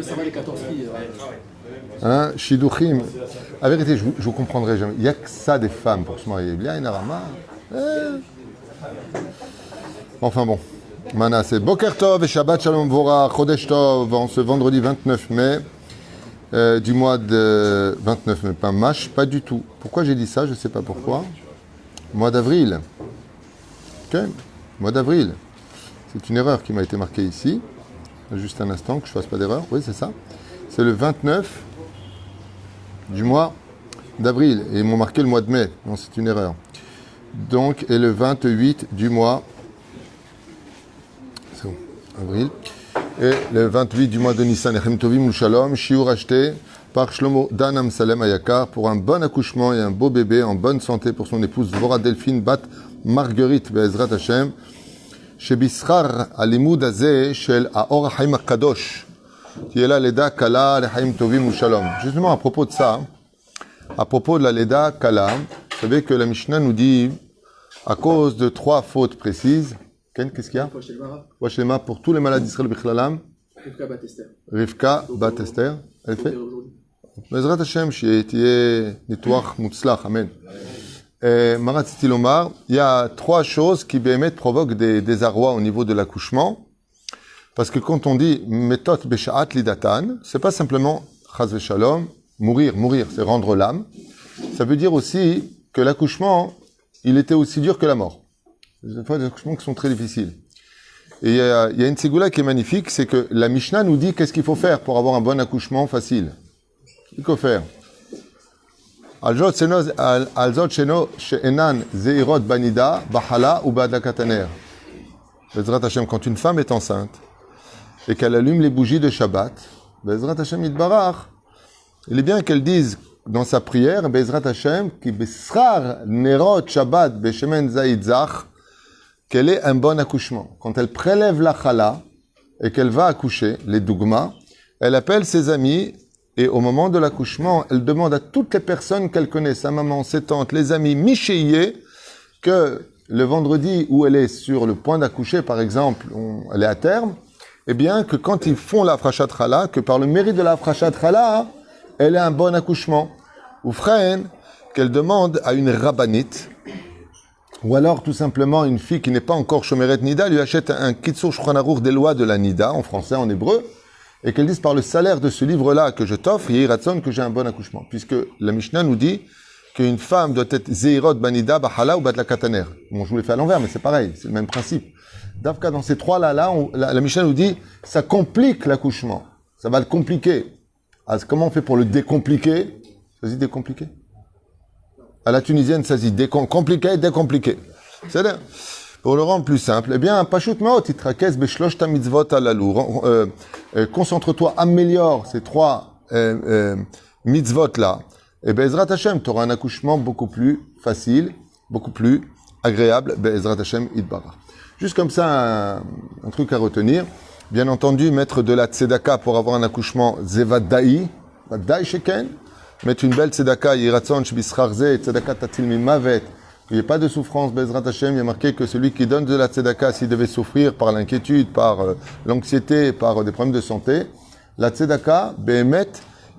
Ça va les 14 filles. Hein, Shiduchim. La vérité, je vous comprendrai jamais. Il n'y a que ça des femmes pour se marier. Bien, il y en a rama. Enfin bon. Mana, c'est Boker Tov et Shabbat Shalom Vora, Chodesh Tov, en ce vendredi 29 mai, du mois de 29 mai, pas Mash, pas du tout. Pourquoi j'ai dit ça? Je ne sais pas pourquoi. Mois d'avril. Ok, mois d'avril. C'est une erreur qui m'a été marquée ici. Juste un instant, que je ne fasse pas d'erreur. Oui, c'est ça. C'est le 29 du mois d'avril. Et ils m'ont marqué le mois de mai. Non, c'est une erreur. Donc, et le 28 du mois... C'est bon, avril. Et le 28 du mois de Nissan. Echem Tovim Shalom, Shiur acheté par Shlomo Dan Amsalem Ayakar pour un bon accouchement et un beau bébé en bonne santé pour son épouse Vora Delphine Bat Marguerite Be'ezrat Hashem. שבשכר הלימוד הזה של האור החיים הקדוש תהיה לה לידה קלה לחיים טובים ושלום. Justement à propos de ça, à propos de la Leda Kala, vous savez que la Mishnah nous dit à cause de 3 fautes précises. Ken, qu'est-ce qu'il y a? Washlema pour tous les malades d'Israël Bichlalam. Rivka Bat Esther. Elle fait Bezrat Hashem, שיהיה ניתוח מוצלח, amen. Marat Stilomar, il y a 3 choses qui provoquent des désarrois au niveau de l'accouchement. Parce que quand on dit Metot Beshaat Lidatan, c'est pas simplement Chaz Veshalom, mourir, c'est rendre l'âme. Ça veut dire aussi que l'accouchement, il était aussi dur que la mort. Il y a des fois des accouchements qui sont très difficiles. Et il y a une ségoula qui est magnifique, c'est que la Mishnah nous dit qu'est-ce qu'il faut faire pour avoir un bon accouchement facile. Il faut faire. Alzot sheno she'enan zeirot banida bahala ou ba'adlakat haner. Bezrat Hashem, quand une femme est enceinte et qu'elle allume les bougies de Shabbat, Bezrat Hashem yitbarach, il est bien qu'elle dise dans sa prière, Bezrat Hashem, ki beschar nerot Shabbat beshemen zaitzach, qu'elle ait un bon accouchement. Quand elle prélève la chala et qu'elle va accoucher, les dougmas, elle appelle ses amis. Et au moment de l'accouchement, elle demande à toutes les personnes qu'elle connaît, sa maman, ses tantes, les amis, Michéié, que le vendredi où elle est sur le point d'accoucher, par exemple, elle est à terme, eh bien, que quand ils font la frachat chala, que par le mérite de la frachat chala, elle a un bon accouchement. Ou freine, qu'elle demande à une rabbinite, ou alors tout simplement une fille qui n'est pas encore Shomeret Nida, lui achète un Kitsur Shulchan Aruch des lois de la Nida, en français, en hébreu, et qu'elle dise par le salaire de ce livre-là que je t'offre, Yehiratzon, que j'ai un bon accouchement. Puisque la Mishnah nous dit qu'une femme doit être Zeirot Banida, Bahala ou Batlakataner. Bon, je vous l'ai fait à l'envers, mais c'est pareil, c'est le même principe. D'Afka, dans ces 3 la Mishnah nous dit, ça complique l'accouchement. Ça va le compliquer. Alors, comment on fait pour le décompliquer? Ça se dit décompliquer? À la tunisienne, ça se dit compliqué, décompliqué. C'est-à-dire, pour le rendre plus simple, eh bien, Pashut Maot, Itrakez Beshlosh ta mitzvot alalou. Concentre-toi, améliore ces 3 mitzvot-là. Et Be'ezrat Hashem, tu auras un accouchement beaucoup plus facile, beaucoup plus agréable. Be'ezrat Hashem Idbarach. Juste comme ça, un truc à retenir. Bien entendu, mettre de la tzedaka pour avoir un accouchement zevadaï, vadaï sheken. Mettre une belle tzedaka, yiratzon shbischarze, tzedaka tatil mimavet. Il n'y a pas de souffrance, Bezrat Hashem, il y a marqué que celui qui donne de la tzedaka, s'il devait souffrir par l'inquiétude, par l'anxiété, par des problèmes de santé, la tzedaka, behemet,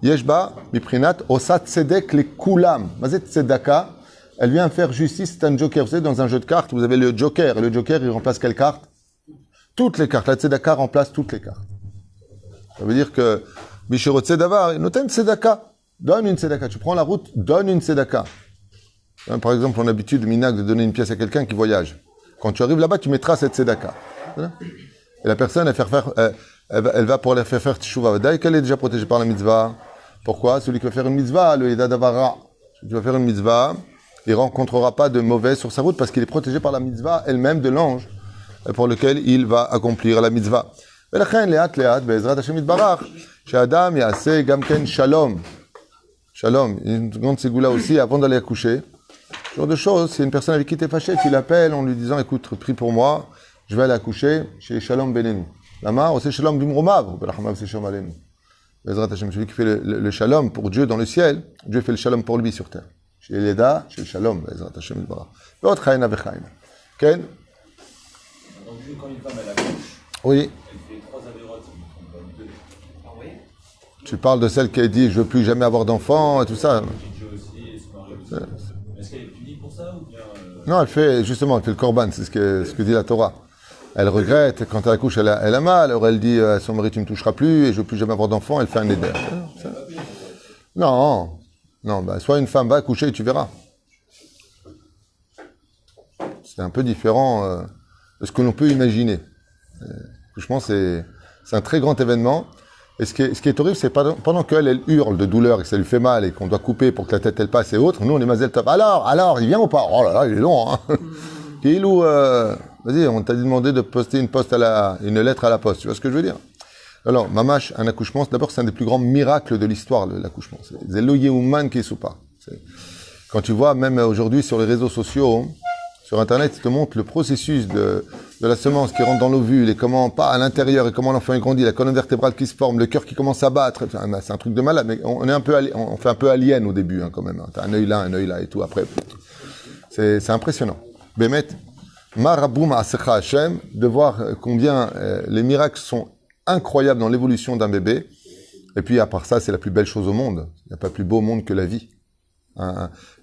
yeshba, miprinat, osat tzedek le kulam. Mazet tzedaka, elle vient faire justice, c'est un joker. Vous savez, dans un jeu de cartes, vous avez le joker, et le joker, il remplace quelle carte? Toutes les cartes. La tzedaka remplace toutes les cartes. Ça veut dire que, Mishiro tzedavar, noten tzedaka, donne une tzedaka. Tu prends la route, donne une tzedaka. Par exemple, on a l'habitude, Minag, de donner une pièce à quelqu'un qui voyage. Quand tu arrives là-bas, tu mettras cette tzedaka. Et la personne, elle va pour la faire faire teshuvah. Dès qu'elle est déjà protégée par la mitzvah. Pourquoi? Celui qui va faire une mitzvah, le Yeda Davara. Celui qui va faire une mitzvah, il ne rencontrera pas de mauvais sur sa route parce qu'il est protégé par la mitzvah elle-même de l'ange pour lequel il va accomplir la mitzvah. ולכן, לאט לאט, בעזרת השם יתברך, שהאדם יעשה גם כן שלום. Shalom, une grande ségoula aussi, avant d'aller accoucher. Ce genre de choses, c'est une personne avec qui tu es fâché, tu l'appelles en lui disant, écoute, prie pour moi, je vais aller accoucher chez Shalom Benenu. Lama, c'est Shalom Bimromav, c'est Shalom Alenu. Bezrat Hashem, celui qui fait le Shalom pour Dieu dans le ciel, Dieu fait le Shalom pour lui sur terre. Chez Leda, chez le Shalom, Bezrat Hashem Yitbarach. L'autre, Chaïna Vechaïna. Ken? Donc, quand une femme elle accouche, oui. elle fait 3 avérotes, si je ne me trompe pas, 2. Tu parles de celle qui a dit je veux plus jamais avoir d'enfants et tout ça. Est-ce qu'elle est punie pour ça ou bien Non, elle fait le korban, c'est ce que dit la Torah. Elle regrette, quand elle accouche, elle a mal, alors elle dit à son mari tu me toucheras plus et je veux plus jamais avoir d'enfants, elle fait un éder. Non, soit une femme va accoucher et tu verras. C'est un peu différent de ce que l'on peut imaginer. Franchement, c'est un très grand événement. Et ce qui est horrible, c'est pendant qu'elle hurle de douleur et que ça lui fait mal et qu'on doit couper pour que la tête elle passe et autres, nous on est mazel tov. Alors, il vient ou pas? Oh là là, il est long, hein. Vas-y, on t'a demandé de poster une lettre à la poste. Tu vois ce que je veux dire? Alors, mamash, un accouchement, d'abord c'est un des plus grands miracles de l'histoire, l'accouchement. C'est lo yehuman qui soupa. Quand tu vois, même aujourd'hui sur les réseaux sociaux, sur Internet, ils te montrent le processus de la semence qui rentre dans l'ovule et comment, pas à l'intérieur, et comment l'enfant grandit, la colonne vertébrale qui se forme, le cœur qui commence à battre. Enfin, c'est un truc de malade, mais on fait un peu alien au début, hein, quand même. T'as un œil là et tout, après. C'est impressionnant. Bémet, Maraboum Asecha Hashem, de voir combien les miracles sont incroyables dans l'évolution d'un bébé. Et puis, à part ça, c'est la plus belle chose au monde. Il n'y a pas plus beau au monde que la vie.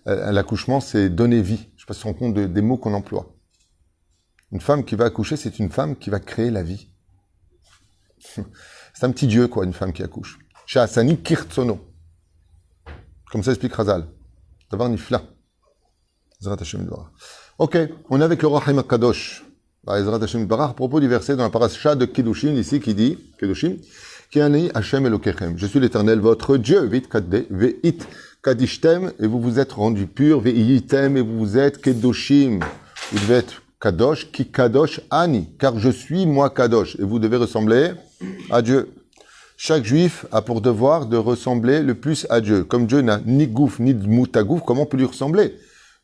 L'accouchement, c'est donner vie. Je ne sais pas si tu te rends compte des mots qu'on emploie. Une femme qui va accoucher, c'est une femme qui va créer la vie. C'est un petit dieu, quoi, une femme qui accouche. Sha'asani kirtsono. Comme ça explique Razal. D'avoir nifla. Ok, on est avec le Rahim HaKadosh. À propos du verset dans la parasha de Kiddushin, ici, qui dit, Kiddushin, Kiani Hashem Elokechem. Je suis l'Éternel, votre Dieu. Ve'it kadishtem, et vous vous êtes rendu pur. Ve'iyitem, et vous vous êtes kedoshim. Vous devez être kadosh, ki kadosh ani, car je suis moi kadosh. Et vous devez ressembler à Dieu. Chaque juif a pour devoir de ressembler le plus à Dieu. Comme Dieu n'a ni gouf, ni moutagouf, comment on peut lui ressembler?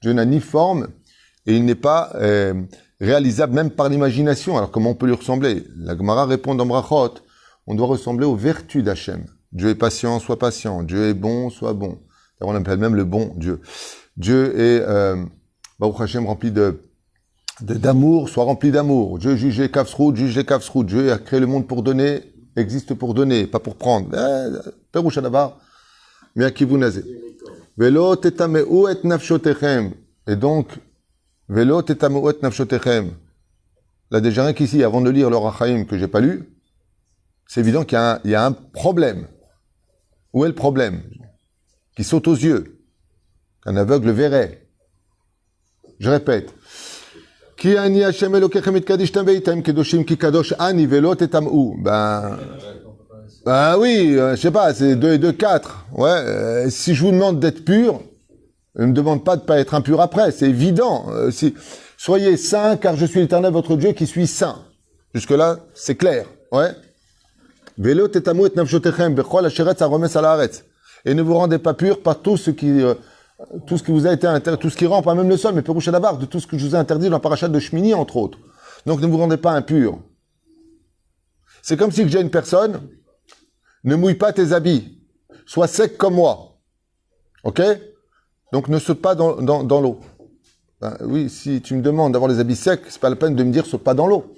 Dieu n'a ni forme, et il n'est pas réalisable même par l'imagination. Alors comment on peut lui ressembler? La Gemara répond dans Brachot, on doit ressembler aux vertus d'Hachem. Dieu est patient, sois patient. Dieu est bon, sois bon. On appelle même le bon Dieu. Dieu est, Baruch Hashem, rempli d'amour, sois rempli d'amour. Dieu juge les kafsrout, juge les kafsrout. Dieu a créé le monde pour donner, existe pour donner, pas pour prendre. Perouch Adavar, Miakivu Nazé. Velo tetameu et nafshotechem. Et donc, Velo tetameu et nafshotechem. Là, déjà rien qu'ici, avant de lire le Rachaim que j'ai pas lu, c'est évident qu'il y a un problème. Où est le problème? Qui saute aux yeux. Qu'un aveugle verrait. Je répète. Ki ani Hashem Elokechem itkadishtem veitem kedoshim ki kadosh ani velo tetameu. Ben oui, je sais pas, c'est 2 et 2, 4. Ouais, si je vous demande d'être pur, ne me demande pas de pas être impur après, c'est évident. Soyez saints, car je suis l'Éternel votre Dieu qui suis saint. Jusque-là, c'est clair. Ouais. Velo tetamu et nafshotechem bechol asheretz haromes al haaretz. Et ne vous rendez pas pur par tout ce qui vous a été interdit, tout ce qui rend, pas même le sol, mais Peroucha Davar, de tout ce que je vous ai interdit dans la parachat de Shmini, entre autres. Donc ne vous rendez pas impur. C'est comme si j'ai une personne, ne mouille pas tes habits, sois sec comme moi. Ok? Donc ne saute pas dans l'eau. Ben, oui, si tu me demandes d'avoir les habits secs, c'est pas la peine de me dire saute pas dans l'eau.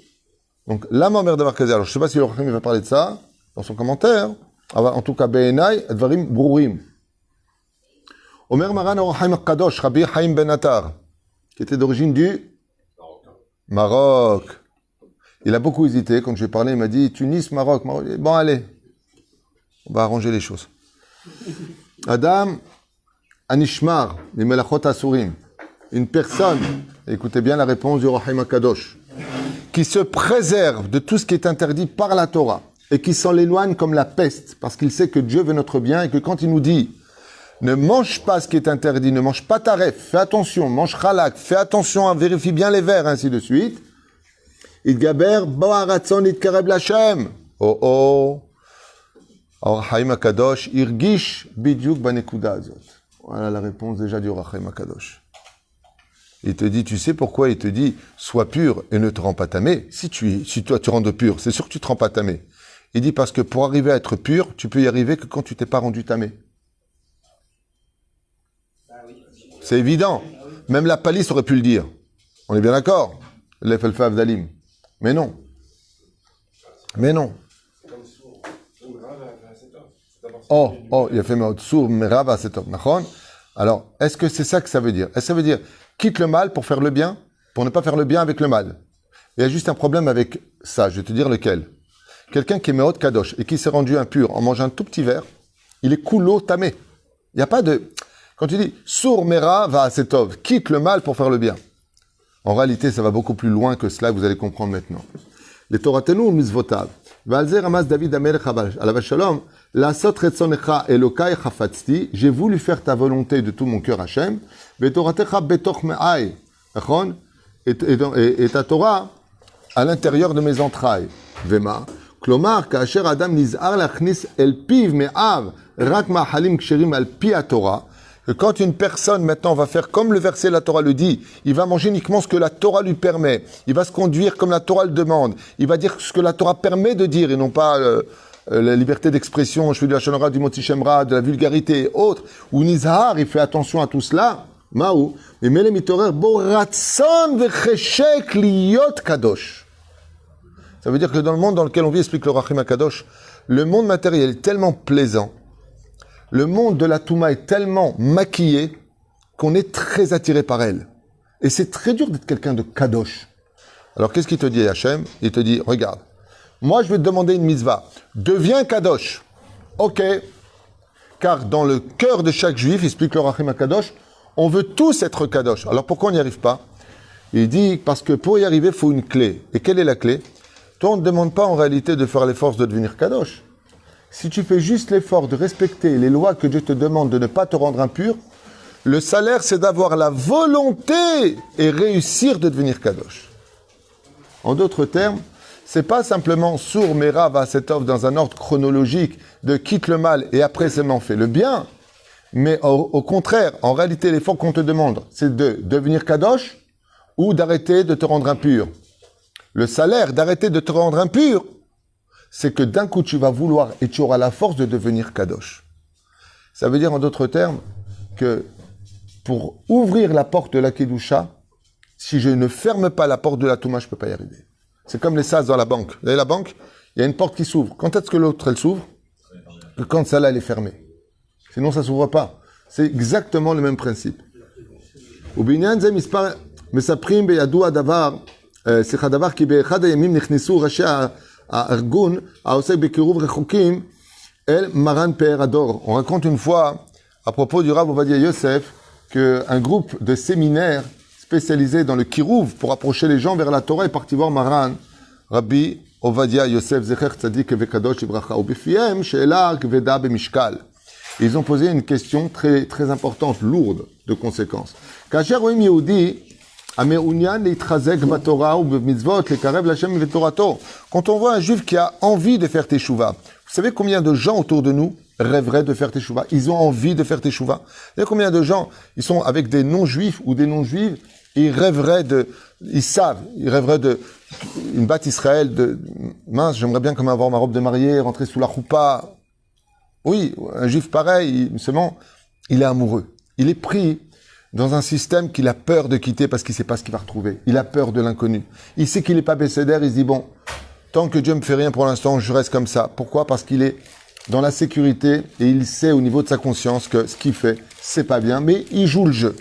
Donc là, ma mère d'avoir casé. Alors je sais pas si le Rachim va parler de ça dans son commentaire. En tout cas, Be'enai, Advarim Brourim. Omer Maran Orachaim Kadosh, Rabbi Haim Ben Attar, qui était d'origine du Maroc. Il a beaucoup hésité. Quand je lui ai parlé, il m'a dit Tunis, Maroc. Bon, allez, on va arranger les choses. Adam Anishmar, les Melachot Asurim. Une personne, écoutez bien la réponse du Rahim Kadosh, qui se préserve de tout ce qui est interdit par la Torah et qui s'en éloigne comme la peste, parce qu'il sait que Dieu veut notre bien et que quand il nous dit ne mange pas ce qui est interdit, ne mange pas taref, fais attention, mange chalak, fais attention, vérifie bien les vers, ainsi de suite. Idgaber bo'aratzon itkareb l'Hashem. Oh. Or Haim HaKadosh irgish bidyuk banekuda azot. Voilà la réponse déjà du Rahim HaKadosh. Il te dit, tu sais pourquoi il te dit, sois pur et ne te rends pas tamé. Si toi tu rends de pur, c'est sûr que tu te rends pas tamé. Il dit parce que pour arriver à être pur, tu peux y arriver que quand tu t'es pas rendu tamé. C'est évident. Même la palisse aurait pu le dire. On est bien d'accord? L'Efel Dalim. Mais non. C'est comme sourd. Donc grave à 7 heures. C'est d'abord il a fait Meod, Sour, Mera, Vasetov, Nachon. Alors, est-ce que c'est ça que ça veut dire? Est-ce que ça veut dire quitte le mal pour faire le bien, pour ne pas faire le bien avec le mal? Il y a juste un problème avec ça, je vais te dire lequel. Quelqu'un qui est Meod Kadosh et qui s'est rendu impur en mangeant un tout petit verre, il est coulo tamé. Il n'y a pas de... Quand tu dis Sour, Mera, Vasetov, quitte le mal pour faire le bien. En réalité, ça va beaucoup plus loin que cela, vous allez comprendre maintenant. Les Toratenu Mizvotav. Valzer Ramaz David Amelech Alav Shalom. La sot retzonecha Elokai chafatzti. J'ai voulu faire ta volonté de tout mon cœur, Hachem. Vetoratecha betoch me'ai. Et ta Torah à l'intérieur de mes entrailles. Vema. Klomar, kaasher Adam nizar lachnis el piv me'av. Rak ma'halim ksherim al pi Torah. Que quand une personne maintenant va faire comme le verset la Torah le dit, il va manger uniquement ce que la Torah lui permet, il va se conduire comme la Torah le demande, il va dire ce que la Torah permet de dire et non pas la liberté d'expression, je fais de la chanora, du moti shemra, de la vulgarité et autres, ou Nizhar, il fait attention à tout cela, Maou, mais Mele mitorer bo ratson vecheshek liyot kadosh. Ça veut dire que dans le monde dans lequel on vit, explique le Rachim HaKadosh, le monde matériel est tellement plaisant, le monde de la Touma est tellement maquillé qu'on est très attiré par elle. Et c'est très dur d'être quelqu'un de kadosh. Alors qu'est-ce qu'il te dit, Hachem? Il te dit, regarde, moi je vais te demander une mitzvah. Deviens kadosh. Ok. Car dans le cœur de chaque juif, explique le Rachim HaKadosh, on veut tous être kadosh. Alors pourquoi on n'y arrive pas? Il dit, parce que pour y arriver, il faut une clé. Et quelle est la clé? Toi, on ne te demande pas en réalité de faire l'effort de devenir kadosh. Si tu fais juste l'effort de respecter les lois que Dieu te demande de ne pas te rendre impur, le salaire, c'est d'avoir la volonté et réussir de devenir kadosh. En d'autres termes, c'est pas simplement sourd, mera, vasetov dans un ordre chronologique de quitte le mal et après seulement fait le bien, mais au contraire, en réalité, l'effort qu'on te demande, c'est de devenir kadosh ou d'arrêter de te rendre impur. Le salaire d'arrêter de te rendre impur, c'est que d'un coup, tu vas vouloir et tu auras la force de devenir kadosh. Ça veut dire, en d'autres termes, que pour ouvrir la porte de la kedusha, si je ne ferme pas la porte de la touma, je ne peux pas y arriver. C'est comme les sas dans la banque. Vous voyez la banque? Il y a une porte qui s'ouvre. Quand est-ce que l'autre, elle s'ouvre? Quand celle-là, elle est fermée. Sinon, ça ne s'ouvre pas. C'est exactement le même principe. ובעניין זה מספרים בידוע דבר, סליחה, דבר כי באחד הימים נכנסו ראשי הארגון העוסק בקירוב רחוקים אל מרן פאר הדור. On raconte une fois, à propos du Rav Ovadia Yosef, qu'un groupe de séminaires spécialisés dans le kirouv pour approcher les gens vers la Torah est parti voir Maran, Rabbi Ovadia Yosef Zecher Tzadik Vekadosh Ibracha, ובפיהם שאלה כבדה במשקל. Ils ont posé une question très, très importante, lourde de conséquences. כאשר רואים יהודי המעוניין להתחזק בתורה ובמצוות, לקרב להשם ותורתו. Quand on voit un juif qui a envie de faire teshuva, vous savez combien de gens autour de nous rêveraient de faire teshuva? Ils ont envie de faire teshuva. Vous savez combien de gens, ils sont avec des non-juifs ou des non-juives, ils rêveraient ils rêveraient de une batte Israël, de mince, j'aimerais bien comme avoir ma robe de mariée, rentrer sous la choupa. Oui, un juif pareil, seulement, il est amoureux. Il est pris dans un système qu'il a peur de quitter parce qu'il ne sait pas ce qu'il va retrouver. Il a peur de l'inconnu. Il sait qu'il n'est pas bécédaire, il se dit, bon, tant que Dieu me fait rien pour l'instant, je reste comme ça. Pourquoi? Parce qu'il est dans la sécurité et il sait au niveau de sa conscience que ce qu'il fait, c'est pas bien, mais il joue le jeu.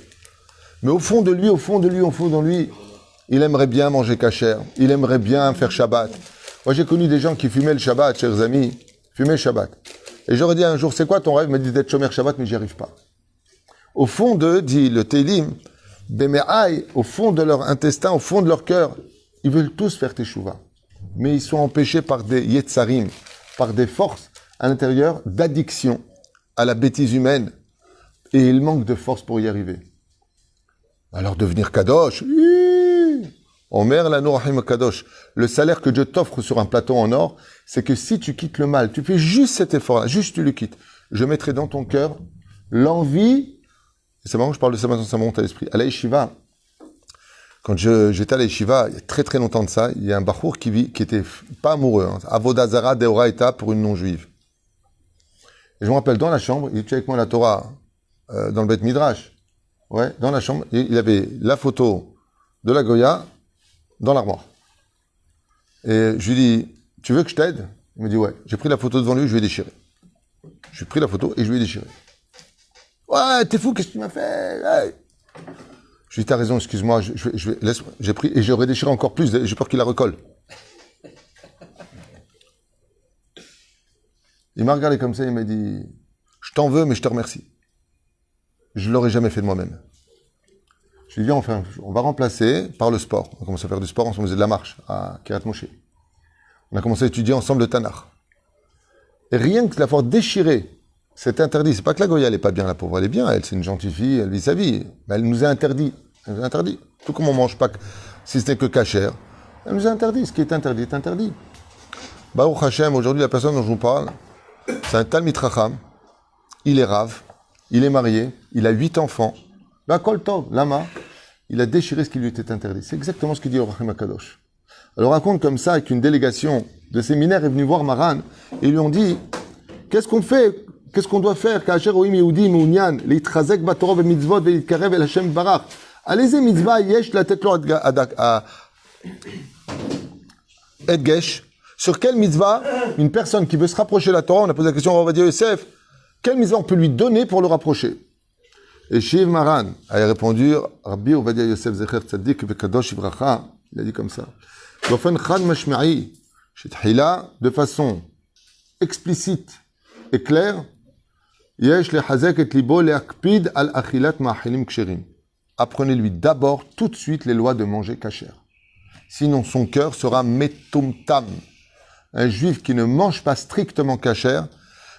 Mais au fond de lui, il aimerait bien manger kasher. Il aimerait bien faire Shabbat. Moi, j'ai connu des gens qui fumaient le Shabbat, chers amis, fumaient le Shabbat. Et j'aurais dit un jour, c'est quoi ton rêve? Il m'a dit d'être Shomer Shabbat, mais j'y arrive pas. Au fond d'eux, dit le Télim, Beme'aï, au fond de leur intestin, au fond de leur cœur, ils veulent tous faire Teshuvah. Mais ils sont empêchés par des Yetzarim, par des forces à l'intérieur d'addiction à la bêtise humaine. Et ils manquent de force pour y arriver. Alors devenir Kadosh, Omer la Nourahim Kadosh. Le salaire que Dieu t'offre sur un plateau en or, c'est que si tu quittes le mal, tu fais juste cet effort-là, juste tu le quittes. Je mettrai dans ton cœur l'envie. C'est marrant que je parle de ça maintenant, ça me monte à l'esprit. À l'Aïshiva, quand j'étais à l'Aïshiva, il y a très très longtemps de ça, il y a un bachour qui était pas amoureux, Avodazara Deoraita pour une non-juive. Et je me rappelle, dans la chambre, il était avec moi la Torah, dans le Beth Midrash. Ouais, dans la chambre, il avait la photo de la Goya dans l'armoire. Et je lui dis, tu veux que je t'aide? Il me dit, ouais. J'ai pris la photo devant lui, je lui ai déchiré. Je lui ai pris la photo et je lui ai déchiré. Ouais, t'es fou, qu'est-ce que tu m'as fait? Ouais. Je lui ai dit, t'as raison, excuse-moi, j'ai pris et j'aurais déchiré encore plus, j'ai peur qu'il la recolle. Il m'a regardé comme ça, il m'a dit, je t'en veux, mais je te remercie. Je ne l'aurais jamais fait de moi-même. Je lui ai dit, enfin, on va remplacer par le sport. On a commencé à faire du sport, on faisait de la marche à Kiryat Moshe. On a commencé à étudier ensemble le Tanakh. Et rien que l'avoir déchiré, c'est interdit. C'est pas que la Goya, elle est pas bien, la pauvre, elle est bien, elle, c'est une gentille fille, elle vit sa vie. Mais elle nous a interdit. Elle nous a interdit. Tout comme on mange pas, si ce n'est que kasher, elle nous a interdit. Ce qui est interdit est interdit. Baruch Hashem, aujourd'hui, la personne dont je vous parle, c'est un Talmid Chacham. Il est rave, il est marié, il a 8 enfants. La Kol Tov, Lama, il a déchiré ce qui lui était interdit. C'est exactement ce que dit le Rachim HaKadosh. Alors raconte comme ça qu'une délégation de séminaires est venue voir Maran et ils lui ont dit, qu'est-ce qu'on fait? Qu'est-ce qu'on doit faire? Ka'asher ro'im Yehudi me'unyan leitchazek batorah ve'mitzvot ve'litkarev el Hashem barach. Allez-y mitzvah yesh la tête à Edgesh. Sur quelle mitzvah une personne qui veut se rapprocher de la Torah, on a posé la question à Ovadia Yosef, quelle mitzvah on peut lui donner pour le rapprocher? Et Shiv Maran a répondu, Rabbi Ovadia Yosef Zecher Tzadik Vekadosh Ivracha, il a dit comme ça. De façon explicite et claire, apprenez-lui d'abord tout de suite les lois de manger kasher. Sinon son cœur sera metumtam. Un juif qui ne mange pas strictement kasher,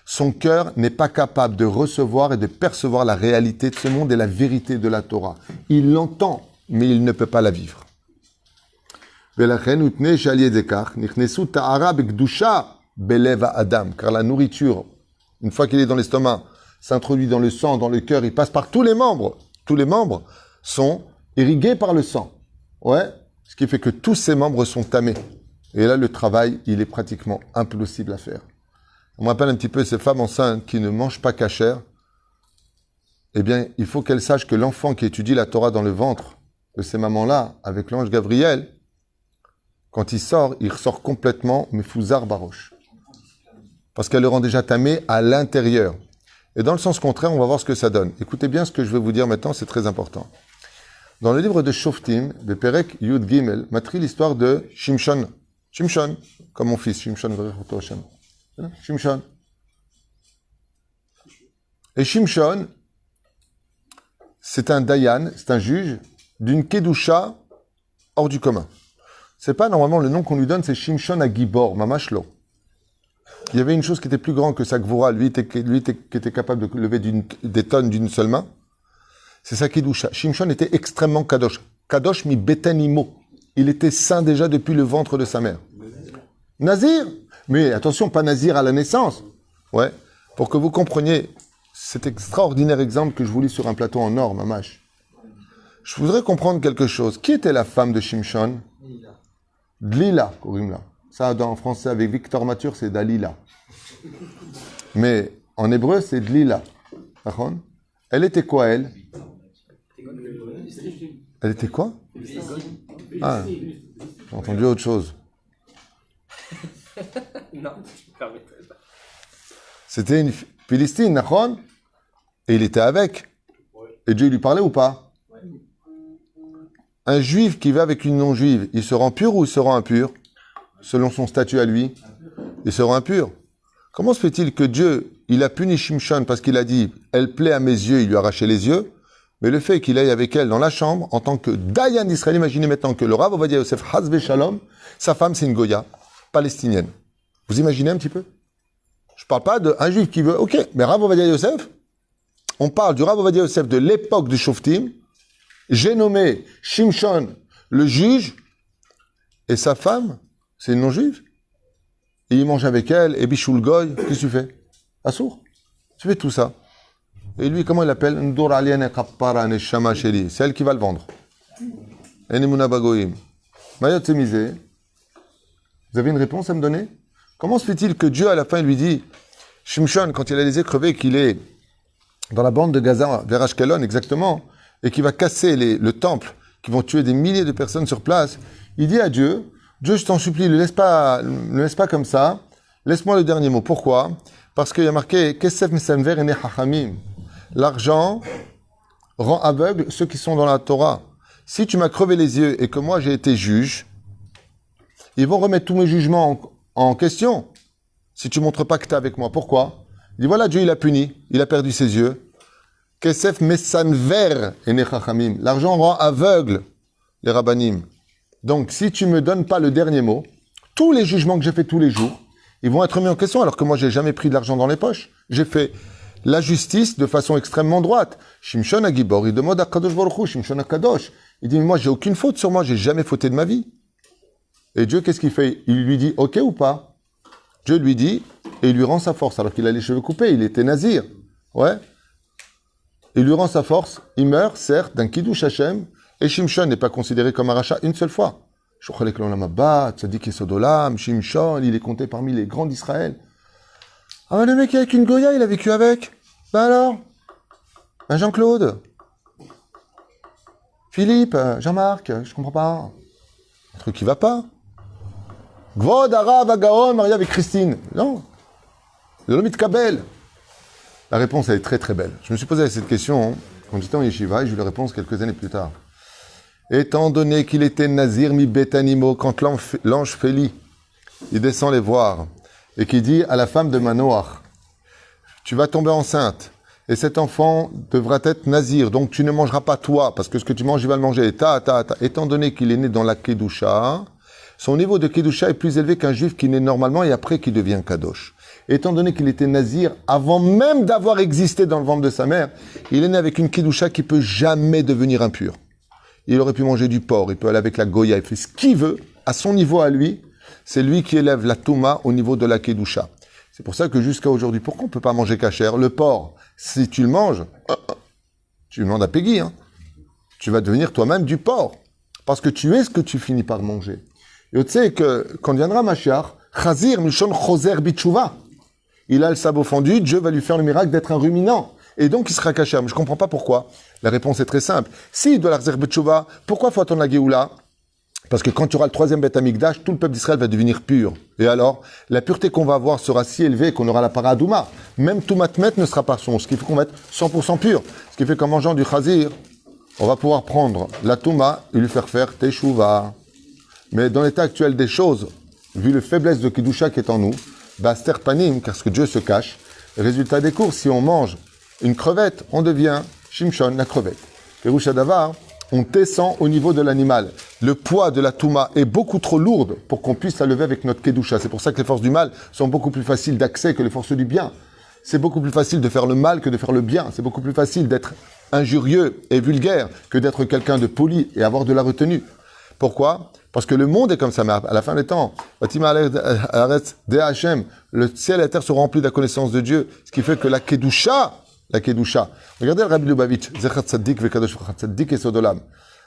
son cœur n'est pas capable de recevoir et de percevoir la réalité de ce monde et la vérité de la Torah. Il l'entend, mais il ne peut pas la vivre. Car la nourriture, une fois qu'elle est dans l'estomac, s'introduit dans le sang, dans le cœur, il passe par tous les membres. Tous les membres sont irrigués par le sang. Ouais, ce qui fait que tous ces membres sont tamés. Et là, le travail, il est pratiquement impossible à faire. On me rappelle un petit peu ces femmes enceintes qui ne mangent pas kasher. Eh bien, il faut qu'elles sachent que l'enfant qui étudie la Torah dans le ventre de ces mamans-là, avec l'ange Gabriel, quand il ressort complètement Mefouzar Baroche. Parce qu'elle le rend déjà tamé à l'intérieur. Et dans le sens contraire, on va voir ce que ça donne. Écoutez bien ce que je vais vous dire maintenant, c'est très important. Dans le livre de Shoftim, de Perek Yud Gimel, matri l'histoire de Shimshon. Shimshon, comme mon fils, Shimshon Verechoto Hashem. Shimshon. Et Shimshon, c'est un dayan, c'est un juge d'une kedusha hors du commun. C'est pas normalement le nom qu'on lui donne, c'est Shimshon à Gibor, Mamashlo. Il y avait une chose qui était plus grande que sa gvura, lui qui était capable de lever des tonnes d'une seule main. C'est sa kedusha. Shimshon était extrêmement kadosh. Kadosh mi betanimo. Il était saint déjà depuis le ventre de sa mère. Nazir. Mais attention, pas nazir à la naissance. Ouais. Pour que vous compreniez cet extraordinaire exemple que je vous lis sur un plateau en or, mamash. Je voudrais comprendre quelque chose. Qui était la femme de Shimshon? Dlila, Korimla. Ça, en français, avec Victor Mature, c'est Dalila. Mais en hébreu, c'est Dlila. Elle était quoi, elle? Elle était quoi? Ah, j'ai entendu autre chose. Non, je me permettrai pas. C'était une Philistine, Nachon? Et il était avec. Et Dieu lui parlait ou pas? Un juif qui va avec une non-juive, il se rend pur ou il se rend impur? Selon son statut à lui, il se rend impur. Comment se fait-il que Dieu, il a puni Shimshon parce qu'il a dit « Elle plaît à mes yeux », il lui a arraché les yeux, mais le fait qu'il aille avec elle dans la chambre, en tant que Dayan d'Israël, imaginez maintenant que le Rav Ovadia Yosef Hazve Shalom, sa femme c'est une Goya palestinienne. Vous imaginez un petit peu? Je parle pas d'un juif qui veut, ok, mais Rav Ovadia Yosef, on parle du Rav Ovadia Yosef de l'époque du Shoftim. J'ai nommé Shimshon le juge, et sa femme, c'est une non-juive. Et il mange avec elle, et Bichoul Goy, qu'est-ce que tu fais? Assour. Tu fais tout ça. Et lui, comment il l'appelle? Ndour aliane kappara neshama sheli. C'est elle qui va le vendre. Enemuna bagoim. Mayot Semizé. Vous avez une réponse à me donner? Comment se fait-il que Dieu, à la fin, lui dit, Shimshon, quand il a les yeux crevés, qu'il est dans la bande de Gaza, vers Ashkelon, exactement, et qui va casser le temple, qui vont tuer des milliers de personnes sur place, il dit à Dieu, Dieu, je t'en supplie, ne le laisse pas comme ça, laisse-moi le dernier mot. Pourquoi? Parce qu'il y a marqué Kesef mesanver ene chachamim. L'argent rend aveugle ceux qui sont dans la Torah. Si tu m'as crevé les yeux et que moi j'ai été juge, ils vont remettre tous mes jugements en question. Si tu montres pas que tu es avec moi, pourquoi? Il dit voilà, Dieu il a puni, il a perdu ses yeux. Kesef mesanver ene chachamim. L'argent rend aveugle les rabbanim. Donc si tu me donnes pas le dernier mot, tous les jugements que j'ai fait tous les jours, ils vont être mis en question alors que moi j'ai jamais pris de l'argent dans les poches. J'ai fait la justice de façon extrêmement droite. Shimshon Agibor, il demande à Kadosh Baruch Hu, Shimshon Akadosh. Il dit, mais moi, j'ai aucune faute sur moi, j'ai jamais fauté de ma vie. Et Dieu, qu'est-ce qu'il fait? Il lui dit, ok ou pas? Dieu lui dit, et il lui rend sa force, alors qu'il a les cheveux coupés, il était nazir. Ouais. Il lui rend sa force, il meurt, certes, d'un Kiddush Hashem, et Shimshon n'est pas considéré comme un rachat une seule fois. Shochalek l'olam haba, Tzadik Yesod Olam, Shimshon, il est compté parmi les grands d'Israël. Ah ben le mec avec une Goya, il a vécu avec. Ben alors? Ben Jean-Claude? Philippe? Jean-Marc? Je comprends pas. Un truc qui va pas. Gvod, Arav, Agaon, Maria avec Christine. Non. L'Olomit Kabel. La réponse, elle est très très belle. Je me suis posé cette question quand j'étais en yeshiva et j'ai eu la réponse quelques années plus tard. Étant donné qu'il était nazir mi betanimo, quand l'ange Féli, il descend les voir et qui dit à la femme de Manoach, tu vas tomber enceinte et cet enfant devra être nazir, donc tu ne mangeras pas toi, parce que ce que tu manges, il va le manger. Étant donné qu'il est né dans la Kedusha, son niveau de Kedusha est plus élevé qu'un juif qui naît normalement et après qui devient Kadosh. Étant donné qu'il était nazir avant même d'avoir existé dans le ventre de sa mère, il est né avec une Kedusha qui peut jamais devenir impure. Il aurait pu manger du porc, il peut aller avec la Goya, il fait ce qu'il veut, à son niveau à lui, c'est lui qui élève la Touma au niveau de la Kedusha. C'est pour ça que jusqu'à aujourd'hui, pourquoi on ne peut pas manger kasher? Le porc, si tu le manges, tu demandes à Peggy, hein. Tu vas devenir toi-même du porc. Parce que tu es ce que tu finis par manger. Et tu sais que quand viendra Mashiach, Chazir Mishon Choser Bitshuva, il a le sabot fendu, Dieu va lui faire le miracle d'être un ruminant. Et donc il sera kasher. Mais je ne comprends pas pourquoi. La réponse est très simple. S'il doit la Choser Bitshuva, pourquoi faut attendre la Géoula? Parce que quand tu auras le troisième Beth Amikdash, tout le peuple d'Israël va devenir pur. Et alors, la pureté qu'on va avoir sera si élevée qu'on aura la paradouma. Même tout matmet ne sera pas son. Ce qui fait qu'on va être 100% pur. Ce qui fait qu'en mangeant du chazir, on va pouvoir prendre la touma et lui faire teshuva. Mais dans l'état actuel des choses, vu la faiblesse de Kedusha qui est en nous, baster panim, car ce que Dieu se cache, résultat des courses, si on mange une crevette, on devient Shimshon, la crevette. Perusha Davar, on descend au niveau de l'animal. Le poids de la Touma est beaucoup trop lourde pour qu'on puisse la lever avec notre Kedusha. C'est pour ça que les forces du mal sont beaucoup plus faciles d'accès que les forces du bien. C'est beaucoup plus facile de faire le mal que de faire le bien. C'est beaucoup plus facile d'être injurieux et vulgaire que d'être quelqu'un de poli et avoir de la retenue. Pourquoi? Parce que le monde est comme ça, mais à la fin des temps, le ciel et la terre seront remplis de la connaissance de Dieu, ce qui fait que la Kedusha, regardez le Rabbi Lubavitch, Zechat Tzaddik Vekadosh Tzaddik et Sodolam.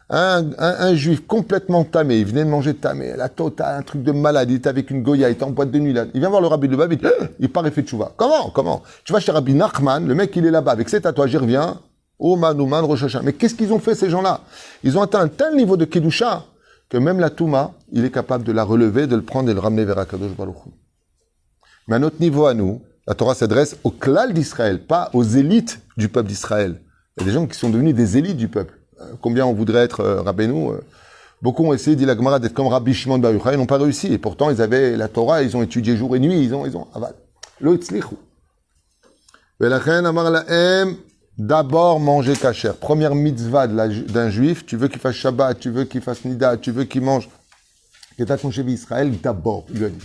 Un juif complètement tamé, il venait de manger tamé, la totale, un truc de malade, il était avec une goya, il était en boîte de nuit là. Il vient voir le Rabbi Lubavitch, il part et fait tchouva. Comment? Tu vas chez Rabbi Nachman, le mec il est là-bas avec ses tatouages, il revient, Oman, Rosh Hashanah. Mais qu'est-ce qu'ils ont fait ces gens-là? Ils ont atteint un tel niveau de Kedusha que même la Touma, il est capable de la relever, de le prendre et de le ramener vers Akadosh Baruch Hu. Mais à notre niveau à nous, la Torah s'adresse au klal d'Israël, pas aux élites du peuple d'Israël. Il y a des gens qui sont devenus des élites du peuple. Combien on voudrait être Rabbeinu? Beaucoup ont essayé, dit la Gemara, d'être comme Rabbi Shimon Bar Yochai, ils n'ont pas réussi. Et pourtant, ils avaient la Torah, ils ont étudié jour et nuit, ils ont aval. Lo itzlichu. Velachen amar lahem, d'abord manger kasher. Première mitzvah d'un juif, tu veux qu'il fasse Shabbat, tu veux qu'il fasse Nida, tu veux qu'il mange Ketat Moshe Israël, d'abord, il lui a dit.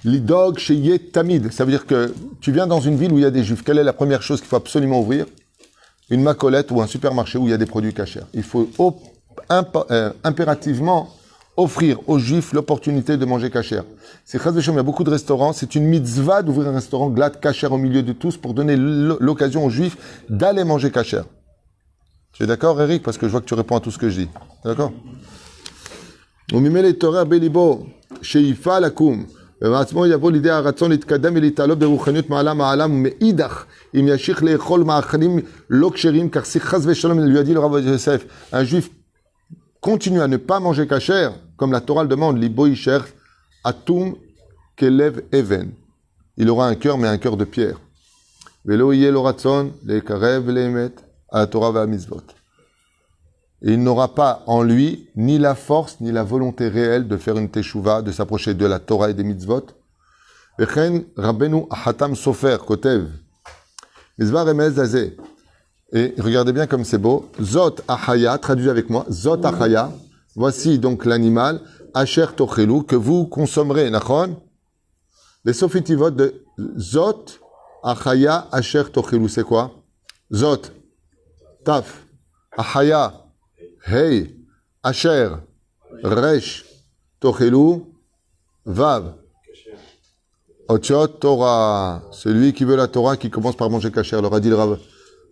Lidog sheyeh tamid. Ça veut dire que tu viens dans une ville où il y a des juifs. Quelle est la première chose qu'il faut absolument ouvrir? Une macolette ou un supermarché où il y a des produits cachers. Il faut impérativement offrir aux juifs l'opportunité de manger kasher. C'est Chaz v'Shem, il y a beaucoup de restaurants. C'est une mitzvah d'ouvrir un restaurant glad kasher au milieu de tous pour donner l'occasion aux juifs d'aller manger kasher. Tu es d'accord, Eric? Parce que je vois que tu réponds à tout ce que je dis. D'accord? Sheifa lakum. ומעצמו יבוא לידי הרצון להתקדם ולהתעלות ברוחניות מעלה מעלה ומאידך אם ימשיך לאכול מאכלים לא כשרים כך חס ושלום lui a dit le Rav Yosef, un juif continue à ne pas manger kasher comme la Torah le demande libo yisher atum kelev even, il aura un cœur, mais un cœur de pierre. Velo yeh lo ratzon, le karev le emet, à Torah va mitzvot. Et il n'aura pas en lui ni la force, ni la volonté réelle de faire une teshuva, de s'approcher de la Torah et des mitzvot. Vechen Rabbeinu Hatam Sofer, Kotev. Mizvah remez dazeh. Et regardez bien comme c'est beau. Zot achaya, traduit avec moi. Zot achaya. Voici donc l'animal. Asher tochelu, que vous consommerez. Nachon? Les sofitivot de Zot achaya asher tochelu, c'est quoi? Zot. Taf. Achaya. Hey. Asher. Resh. Tochelu. Vav. Otchot Torah. Celui qui veut la Torah qui commence par manger kasher. Leur a dit le Rav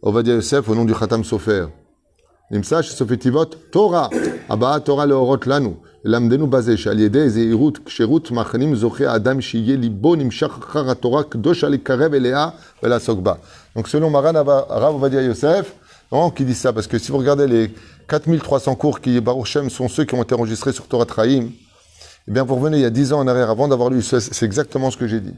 Ovadia Yosef au nom du Khatam Sofer. Nimsa Sofitivot Torah. Abba Torah leorot lanu. Lamdenu bazé shaliede zeirut ksherut machanim zoché adam shiye libo nimshach chara Torah kdosh alikarev elea vela sokba. Donc selon Maran Rav Ovadia Yosef, non, qui dit ça parce que si vous regardez les 4300 cours qui Baruch Shem sont ceux qui ont été enregistrés sur Torah Traim, eh bien vous revenez il y a 10 ans en arrière avant d'avoir lu, c'est exactement ce que j'ai dit.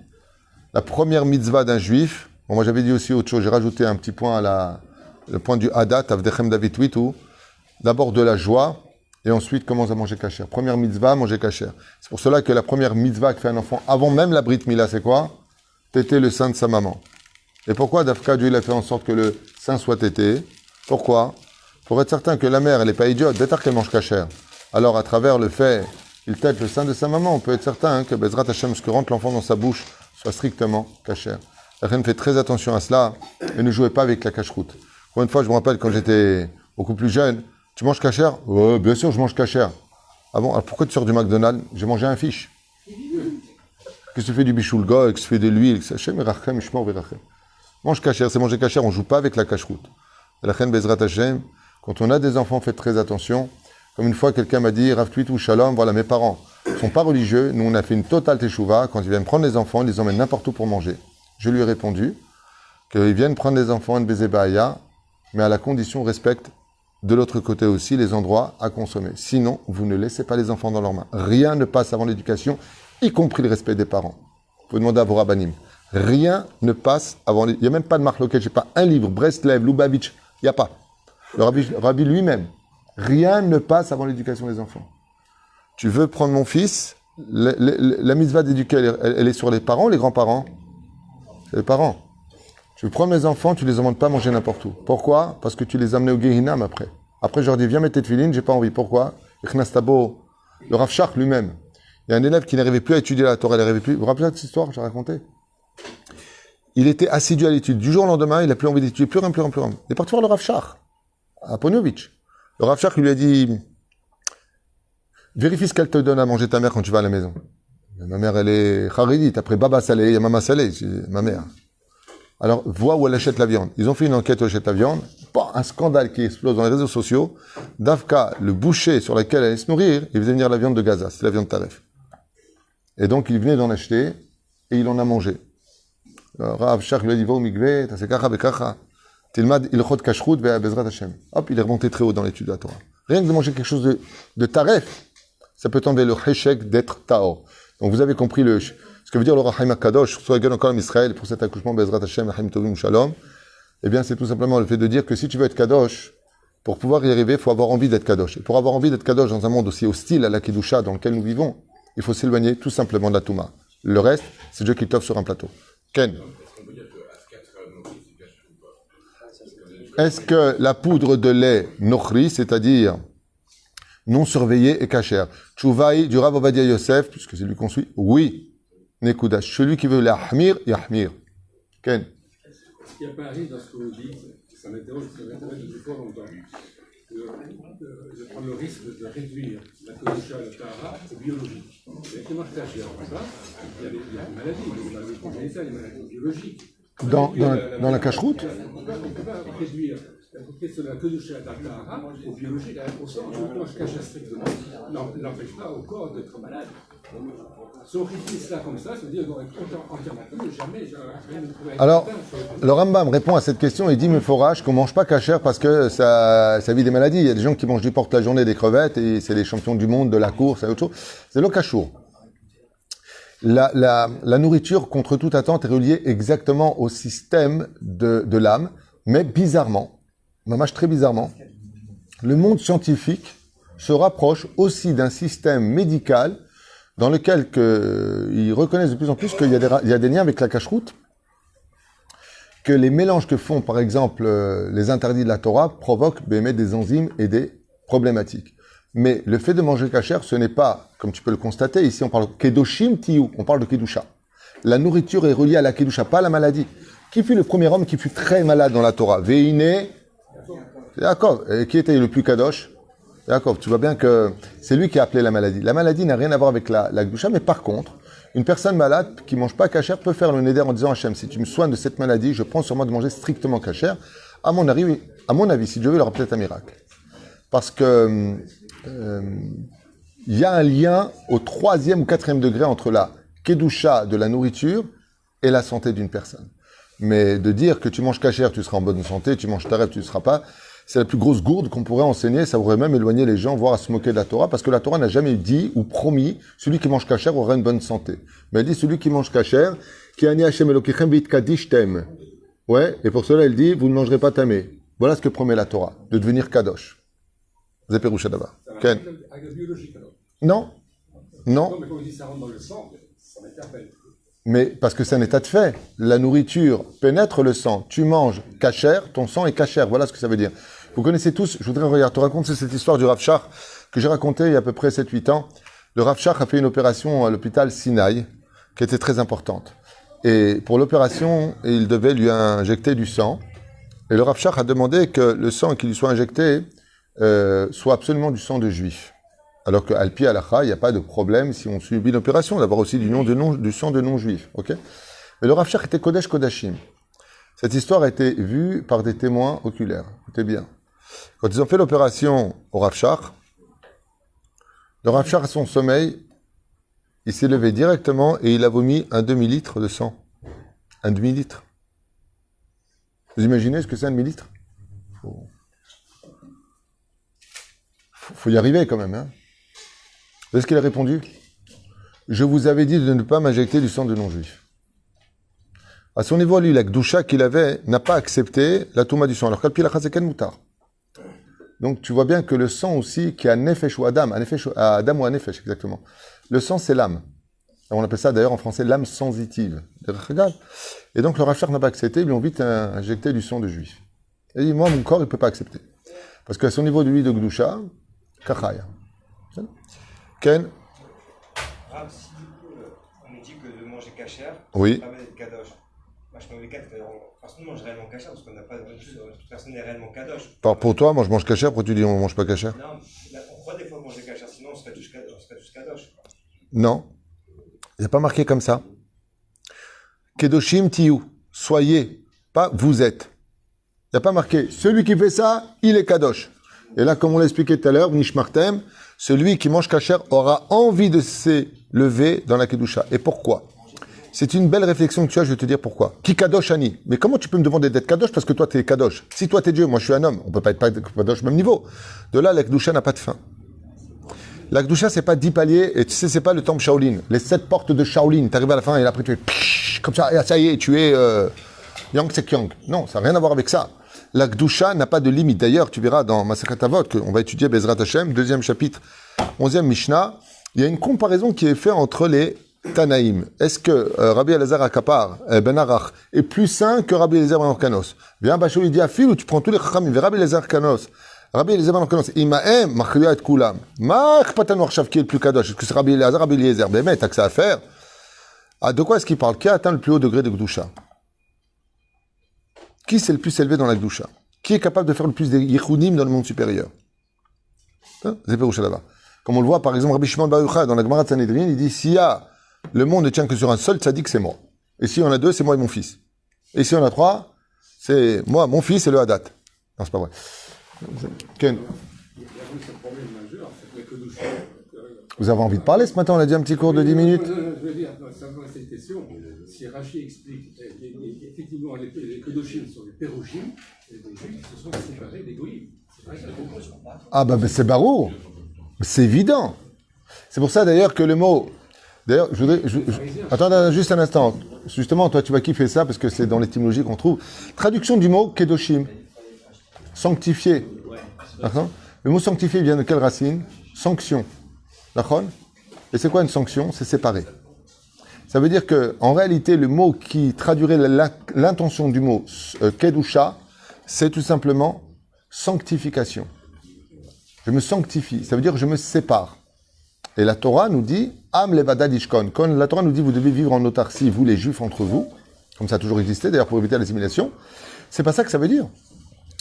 La première mitzvah d'un juif. Bon, moi, j'avais dit aussi autre chose. J'ai rajouté un petit point à le point du Hadat, Avdechem David Witou. D'abord de la joie, et ensuite commence à manger kasher. Première mitzvah, manger kasher. C'est pour cela que la première mitzvah que fait un enfant, avant même la Brit Mila, c'est quoi? Téter le sein de sa maman. Et pourquoi Dafka, Dieu, il a fait en sorte que le sein soit tété? Pourquoi? Pour être certain que la mère, elle n'est pas idiote, dès qu'elle mange kasher. Alors, à travers le fait qu'il tète le sein de sa maman, on peut être certain que Bezrat Hashem, ce que rentre l'enfant dans sa bouche, soit strictement kasher. La reine fait très attention à cela et ne jouez pas avec la cache-route. Une fois, je me rappelle, quand j'étais beaucoup plus jeune, tu manges kasher? Ouais, bien sûr, je mange kasher. Ah bon, alors pourquoi tu sors du McDonald's? J'ai mangé un fish. Qu'est-ce que tu fais du bichoulga? Qu'est-ce que tu fais de l'huile? Mange kasher, c'est manger kasher, on ne joue pas avec la cache-route. La reine Bezrat Hashem, quand on a des enfants, faites très attention. Comme une fois, quelqu'un m'a dit, Rav Tweet ou Shalom, voilà, mes parents ne sont pas religieux, nous on a fait une totale teshuva, quand ils viennent prendre les enfants, ils les emmènent n'importe où pour manger. Je lui ai répondu qu'ils viennent prendre les enfants de Bézébaya, mais à la condition respecte de l'autre côté aussi les endroits à consommer. Sinon, vous ne laissez pas les enfants dans leurs mains. Rien ne passe avant l'éducation, y compris le respect des parents. Vous pouvez demander à vos rabbanim. Rien ne passe avant l'éducation. Il n'y a même pas de marque locale, je n'ai pas un livre, Breslev, Lubavitch, il n'y a pas. Le rabbi lui-même. Rien ne passe avant l'éducation des enfants. Tu veux prendre mon fils, la mitzvah d'éduquer, elle est sur les parents, les grands-parents? C'est les parents. Tu veux prendre mes enfants, tu les emmènes pas manger n'importe où. Pourquoi? Parce que tu les as amenés au Gehinam après. Après, je leur dis, viens mettre tes tefilines, j'ai pas envie. Pourquoi? Le Rav Shach lui-même. Il y a un élève qui n'arrivait plus à étudier la Torah, il n'arrivait plus. Vous vous rappelez de cette histoire que j'ai racontée? Il était assidu à l'étude. Du jour au lendemain, il n'a plus envie d'étudier, plus rien. Il est parti voir le Rav Shach, à Ponovitch. Le Rav Shach lui a dit, vérifie ce qu'elle te donne à manger ta mère quand tu vas à la maison. Ma mère, elle est charidite. Après Baba Salé, il y a Mama Salé, ma mère. Alors, vois où elle achète la viande. Ils ont fait une enquête où elle achète la viande. Bon, un scandale qui explose dans les réseaux sociaux. Davka, le boucher sur lequel elle allait se nourrir, il faisait venir la viande de Gaza. C'est la viande Taref. Et donc, il venait d'en acheter et il en a mangé. Rav Shach lui a dit, va au mikvé, t'as kacha bekacha. Tilmad ilchot kashrut ve'abezrat Hashem. Hop, il est remonté très haut dans l'étude de la Torah. Rien que de manger quelque chose de Taref, ça peut enlever le cheshek d'être Taor. Donc vous avez compris ce que veut dire le Rachaim HaKadosh, soit Gan encore en Israël, pour cet accouchement, Bezrat Hashem, Rahim Tovim Shalom. Eh bien, c'est tout simplement le fait de dire que si tu veux être Kadosh, pour pouvoir y arriver, il faut avoir envie d'être Kadosh. Et pour avoir envie d'être Kadosh dans un monde aussi hostile à la Kedusha dans lequel nous vivons, il faut s'éloigner tout simplement de la Touma. Le reste, c'est Dieu qui t'offre sur un plateau. Ken. Est-ce que la poudre de lait nochri, c'est-à-dire non surveillée, est cachère? Tchouvaï du Rav Ovadia Yosef, puisque c'est lui qu'on suit, oui. Nekudash. Celui qui veut l'ahmir, yahmir. Ken. Est-ce qu'il n'y a pas un risque dans ce que vous dites, ça m'interroge depuis fort longtemps, de prendre le risque de réduire la Kedusha, la Tahara, au biologique? Avec les marques cachères, il y a des maladies, les maladies congénitales, les maladies biologiques. Dans la cache-route? On ne peut pas réduire la Kedusha, la Tahara, au biologique à 1%. Quand je cache strictement, n'empêche pas au corps d'être malade. Si on réduit cela comme ça veut dire qu'on va être entièrement plus, jamais. Alors, le Rambam répond à cette question et dit, mais forage qu'on ne mange pas cachère parce que ça vit des maladies. Il y a des gens qui mangent du porc la journée, des crevettes, et c'est les champions du monde de la course, c'est autre chose. C'est le cachour. La nourriture, contre toute attente, est reliée exactement au système de l'âme, mais bizarrement, mamache très bizarrement, le monde scientifique se rapproche aussi d'un système médical dans lequel ils reconnaissent de plus en plus qu'il y a des liens avec la cacheroute, que les mélanges que font, par exemple, les interdits de la Torah provoquent des enzymes et des problématiques. Mais le fait de manger kasher, ce n'est pas, comme tu peux le constater, ici on parle de kedoshim tiyu, on parle de kedusha. La nourriture est reliée à la kedusha, pas à la maladie. Qui fut le premier homme qui fut très malade dans la Torah? Veine, Yaakov. Et qui était le plus kadosh? Yaakov. Tu vois bien que c'est lui qui a appelé la maladie. La maladie n'a rien à voir avec la kedusha, mais par contre, une personne malade qui mange pas kasher peut faire le neder en disant Hachem, si tu me soignes de cette maladie, je prends sur moi de manger strictement kasher. À mon avis, si Dieu veut, il aura peut-être un miracle. Parce que il y a un lien au 3e ou 4e degré entre la kedusha de la nourriture et la santé d'une personne. Mais de dire que tu manges kasher, tu seras en bonne santé, tu manges taref, tu ne seras pas, c'est la plus grosse gourde qu'on pourrait enseigner, ça pourrait même éloigner les gens, voire à se moquer de la Torah, parce que la Torah n'a jamais dit ou promis celui qui mange kasher aura une bonne santé. Mais elle dit celui qui mange kasher, qui ani Hashem Elokechem bit kadish tem. Ouais, et pour cela elle dit, vous ne mangerez pas tamé. Voilà ce que promet la Torah, de devenir kadosh. Zéperoucha d'abord. Avec le biologique alors. Non. Non, mais quand on dit ça rentre dans le sang, ça m'interpelle. Mais parce que c'est un état de fait. La nourriture pénètre le sang. Tu manges kasher, ton sang est kasher. Voilà ce que ça veut dire. Vous connaissez tous, je voudrais te raconter cette histoire du Rav Shach que j'ai racontée il y a à peu près 7-8 ans. Le Rav Shach a fait une opération à l'hôpital Sinaï qui était très importante. Et pour l'opération, il devait lui injecter du sang. Et le Rav Shach a demandé que le sang qui lui soit injecté soit absolument du sang de juif. Alors qu'à Alpi Halacha, il n'y a pas de problème si on subit l'opération d'avoir aussi du sang de non-juif. Okay, mais le Rav Shach était Kodesh Kodashim. Cette histoire a été vue par des témoins oculaires. Écoutez bien. Quand ils ont fait l'opération au Rav Shach, le Rav Shach à son sommeil, il s'est levé directement et il a vomi un demi-litre de sang. Un demi-litre. Vous imaginez ce que c'est un demi-litre? Faut y arriver quand même, hein. Vous savez ce qu'il a répondu? Je vous avais dit de ne pas m'injecter du sang de non-juif. À son niveau, lui, la Gdusha qu'il avait n'a pas accepté la Touma du sang. Alors qu'Alpi Lacha c'est Ken Moutar. Donc tu vois bien que le sang aussi, qui a Nefesh ou Adam, Adam ou Nefesh exactement. Le sang, c'est l'âme. On appelle ça d'ailleurs en français l'âme sensitive. Et donc le Rav Shach n'a pas accepté, ils lui ont vite injecté du sang de juif. Et il dit, moi, mon corps, il ne peut pas accepter. Parce qu'à son niveau de lui de Gdusha, Kachaya. Ken? Si du coup, on nous dit que de manger kasher, Oui. ça permet d'être kadosh. Moi, je me dis que personne ne mange réellement kasher parce qu'on n'a pas toute personne n'est réellement kadosh. Pour toi, moi je mange kasher, pourquoi tu dis on mange pas kasher? Non, on croit des fois manger kasher, sinon on serait tous kadosh. Non. Il n'y a pas marqué comme ça. Kedoshim tiyu. Soyez, pas vous êtes. Il n'y a pas marqué celui qui fait ça, il est kadosh. Et là, comme on l'a expliqué tout à l'heure, Nishmartem, celui qui mange kasher aura envie de s'élever dans la kedusha. Et pourquoi? C'est une belle réflexion que tu as, je vais te dire pourquoi. Qui kadosh ani? Mais comment tu peux me demander d'être kadosh parce que toi tu es kadosh? Si toi tu es Dieu, moi je suis un homme, on peut pas être kadosh au même niveau. De là, la kedusha n'a pas de fin. La kedusha, c'est pas 10 paliers, et tu sais, c'est pas le temple Shaolin. Les 7 portes de Shaolin, tu arrives à la fin et après tu es comme ça, et ça y est, tu es Yang Sek Yang. Non, ça n'a rien à voir avec ça. La Gdusha n'a pas de limite. D'ailleurs, tu verras dans Masechet Avot, qu'on va étudier Bezrat Hashem, 2e chapitre, 11e Mishnah, il y a une comparaison qui est faite entre les Tanaïm. Est-ce que Rabbi Elazar Akapar, Ben Arach, est plus saint que Rabbi Elazar Ben Orkanos? Bien, Bachou, il dit à Phil, où tu prends tous les Chachamim, Rabbi Elazar Kanos, Rabbi Elazar Ben Orkanos, Imaem, Machria et Kulam. Mach Patan Warshav qui est le plus kadosh. Est-ce que c'est Rabbi Elazar, Rabbi Eliezer? Ben, mais t'as que ça à faire. Ah, de quoi est-ce qu'il parle? Qui a atteint le plus haut degré de Gdusha? Qui s'est le plus élevé dans la Gdusha? Qui est capable de faire le plus de yichudim dans le monde supérieur? Zéperoucha là-bas. Comme on le voit, par exemple, Rabbi Shimon Bar Yochai, dans la Gemara de Sanhedrin, il dit, s'il y a, le monde ne tient que sur un seul tzaddik, c'est moi. Et s'il y en a 2, c'est moi et mon fils. Et s'il y en a 3, c'est moi, mon fils et le Hadat. Non, c'est pas vrai. Ken. Il y a eu ce problème majeur, c'est que Kedusha. Vous avez envie de parler ce matin? On a dit un petit cours de 10 minutes. Je veux dire, simplement cette question, si Rachi explique, effectivement, les Kedoshim sont les Pérochim, et les Juifs se sont séparés des Goïm. Ah, bah, c'est barou. C'est évident. C'est pour ça d'ailleurs que le mot D'ailleurs, attends, juste un instant. Justement, toi, tu vas kiffer ça parce que c'est dans l'étymologie qu'on trouve. Traduction du mot kedoshim. Sanctifié. D'accord ? Le mot sanctifié vient de quelle racine ? Sanction. D'accord ? Et c'est quoi une sanction ? C'est séparer. Ça veut dire que, en réalité, le mot qui traduirait l'intention du mot kedusha, c'est tout simplement sanctification. Je me sanctifie. Ça veut dire que je me sépare. Et la Torah nous dit Am levada dishkon. Quand la Torah nous dit vous devez vivre en autarcie, vous les Juifs entre vous, comme ça a toujours existé, d'ailleurs pour éviter l'assimilation, c'est pas ça que ça veut dire.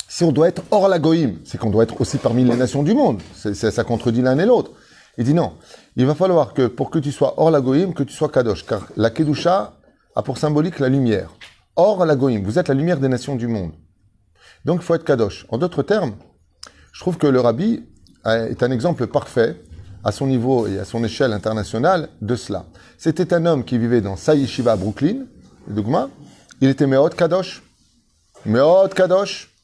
Si on doit être hors la goïm, c'est qu'on doit être aussi parmi les nations du monde. Ça contredit l'un et l'autre. Il dit non. Il va falloir que pour que tu sois hors la goïm, que tu sois kadosh, car la kedusha a pour symbolique la lumière. Hors la goïm, vous êtes la lumière des nations du monde. Donc il faut être kadosh. En d'autres termes, je trouve que le rabbi est un exemple parfait à son niveau et à son échelle internationale de cela. C'était un homme qui vivait dans Sa Yeshiva à Brooklyn, Dougma. Il était Meod Kadosh. Meod Kadosh.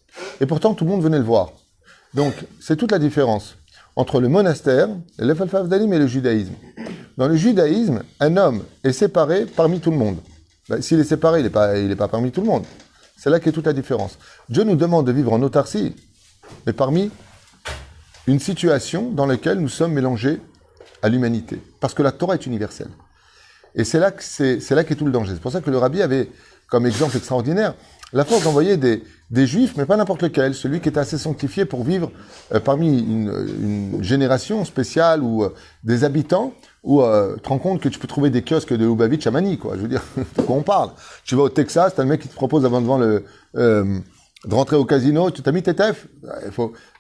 Et pourtant, tout le monde venait le voir. Donc, c'est toute la différence entre le monastère, l'Efal Favdalim et le judaïsme. Dans le judaïsme, un homme est séparé parmi tout le monde. Ben, s'il est séparé, il n'est pas parmi tout le monde. C'est là qu'est toute la différence. Dieu nous demande de vivre en autarcie, mais parmi une situation dans laquelle nous sommes mélangés à l'humanité. Parce que la Torah est universelle. Et c'est là qu'est tout le danger. C'est pour ça que le rabbi avait, comme exemple extraordinaire, la force d'envoyer des juifs, mais pas n'importe lequel, celui qui était assez sanctifié pour vivre parmi une génération spéciale ou des habitants où tu te rends compte que tu peux trouver des kiosques de Lubavitch à Manille, quoi. Je veux dire, de quoi on parle. Tu vas au Texas, t'as le mec qui te propose avant de rentrer au casino, tu t'as mis tes tefs.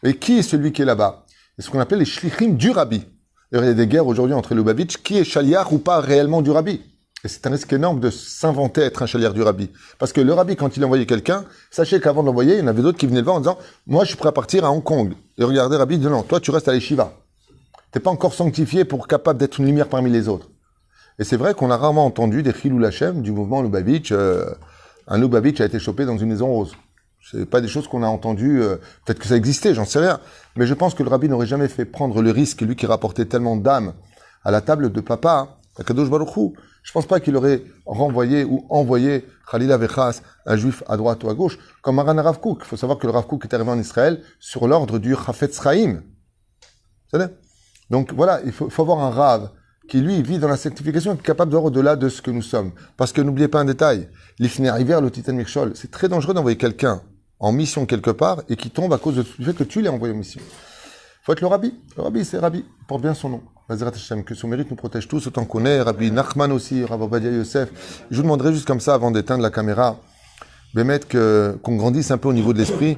Et qui est celui qui est là-bas ? C'est ce qu'on appelle les shlichim du rabbi. Il y a des guerres aujourd'hui entre Lubavitch, qui est shaliach ou pas réellement du rabbi. Et c'est un risque énorme de s'inventer être un shaliach du rabbi. Parce que le rabbi, quand il envoyait quelqu'un, sachez qu'avant de l'envoyer, il y en avait d'autres qui venaient le voir en disant « Moi, je suis prêt à partir à Hong Kong. » Et regardez, rabbi dit « Non, toi, tu restes à l'Yeshiva. T'es pas encore sanctifié pour capable d'être une lumière parmi les autres. » Et c'est vrai qu'on a rarement entendu des Chilul Hashem du mouvement Lubavitch. Un Lubavitch a été chopé dans une maison rose. C'est pas des choses qu'on a entendues, peut-être que ça existait, j'en sais rien. Mais je pense que le rabbi n'aurait jamais fait prendre le risque, lui qui rapportait tellement d'âmes à la table de papa, à Kadosh Baruch Hu. Je pense pas qu'il aurait renvoyé ou envoyé Khalila Vechas, un juif à droite ou à gauche, comme Maran Rav Kook. Il faut savoir que le Rav Kook est arrivé en Israël sur l'ordre du Chafetz Chaim. Vous savez ? Donc voilà, il faut avoir un Rav qui lui vit dans la sanctification et qui est capable de voir au-delà de ce que nous sommes. Parce que n'oubliez pas un détail, l'Ifnei River, le Titan Mikshol, c'est très dangereux d'envoyer quelqu'un en mission quelque part et qui tombe à cause du fait que tu l'as envoyé en mission. Faut être le rabbi. Le rabbi, c'est rabbi. Il porte bien son nom. Vazirat Hashem, que son mérite nous protège tous autant qu'on est. Rabbi Nachman aussi, Rav Ovadia Yosef. Je vous demanderai juste comme ça, avant d'éteindre la caméra, Bémet, qu'on grandisse un peu au niveau de l'esprit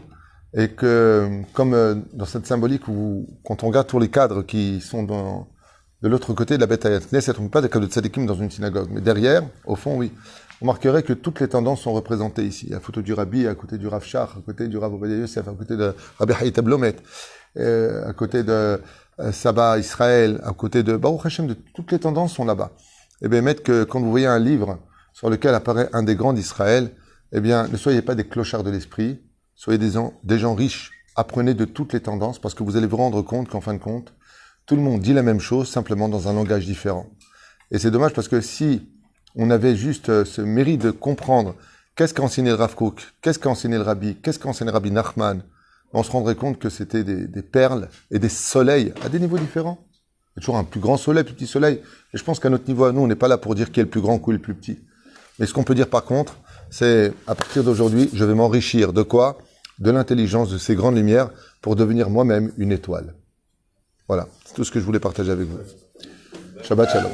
et que, comme dans cette symbolique où, quand on regarde tous les cadres qui sont de l'autre côté de la Beth Hayat Knesset, on ne pas des cadres de tzadikim dans une synagogue, mais derrière, au fond, oui. On marquerait que toutes les tendances sont représentées ici. À la photo du Rabbi, à côté du Rav Shach, à côté du Rav Ovadia Yosef, à côté de Rabbi Haïta Blomet, à côté de Saba Israël, à côté de Baruch Hashem, de toutes les tendances sont là-bas. Et bien, mettre que quand vous voyez un livre sur lequel apparaît un des grands d'Israël, eh bien, ne soyez pas des clochards de l'esprit, soyez des gens riches. Apprenez de toutes les tendances parce que vous allez vous rendre compte qu'en fin de compte, tout le monde dit la même chose, simplement dans un langage différent. Et c'est dommage parce que si on avait juste ce mérite de comprendre qu'est-ce qu'a enseigné le Rav Kook, qu'est-ce qu'a enseigné le Rabbi, qu'est-ce qu'a enseigné le Rabbi Nachman, on se rendrait compte que c'était des perles et des soleils à des niveaux différents. Il y a toujours un plus grand soleil, plus petit soleil. Et je pense qu'à notre niveau, à nous, on n'est pas là pour dire qui est le plus grand, qui est le plus petit. Mais ce qu'on peut dire par contre, c'est à partir d'aujourd'hui, je vais m'enrichir de quoi ? De l'intelligence de ces grandes lumières pour devenir moi-même une étoile. Voilà, c'est tout ce que je voulais partager avec vous. Shabbat Shalom.